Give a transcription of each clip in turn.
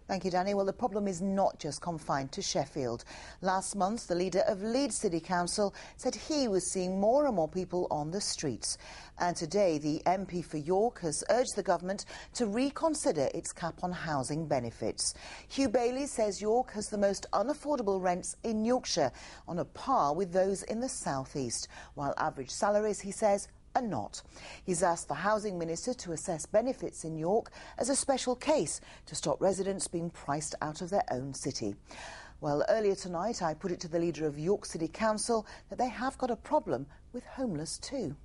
Thank you, Danny. Well, the problem is not just confined to Sheffield. Last month, the leader of Leeds City Council said he was seeing more and more people on the streets. And today, the MP for York has urged the government to reconsider its cap on housing benefits. Hugh Bailey says York has the most unaffordable rents in Yorkshire, on a par with those in the South East, while average salaries, he says, are not. He's asked the Housing Minister to assess benefits in York as a special case to stop residents being priced out of their own city. Well, earlier tonight I put it to the leader of York City Council that they have got a problem with homeless too.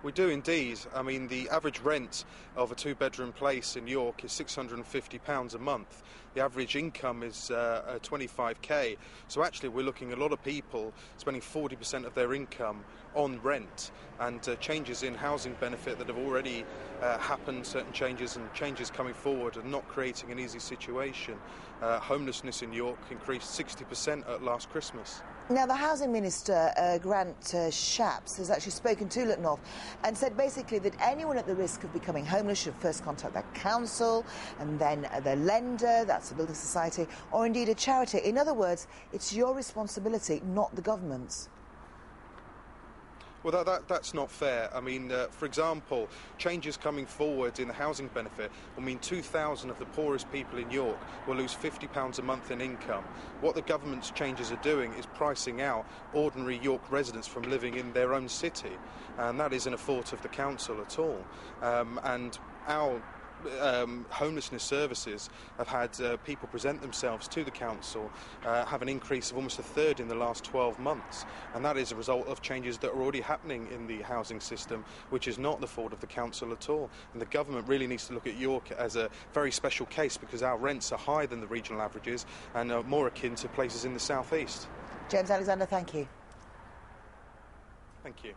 We do indeed. I mean, the average rent of a two-bedroom place in York is £650 a month. The average income is 25k. So actually we're looking at a lot of people spending 40% of their income on rent, and changes in housing benefit that have already happened, certain changes and changes coming forward, are not creating an easy situation. Homelessness in York increased 60% at last Christmas. Now, the Housing Minister, Grant Shapps, has actually spoken to Look North and said basically that anyone at the risk of becoming homeless should first contact their council and then their lender, that's a building society, or indeed a charity. In other words, it's your responsibility, not the government's. Well, that's not fair. I mean, for example, changes coming forward in the housing benefit will mean 2,000 of the poorest people in York will lose £50 a month in income. What the government's changes are doing is pricing out ordinary York residents from living in their own city, and that isn't a fault of the council at all. And our homelessness services have had people present themselves to the council, have an increase of almost a third in the last 12 months, and that is a result of changes that are already happening in the housing system, which is not the fault of the council at all. And the government really needs to look at York as a very special case, because our rents are higher than the regional averages and are more akin to places in the South East. James Alexander, thank you. Thank you.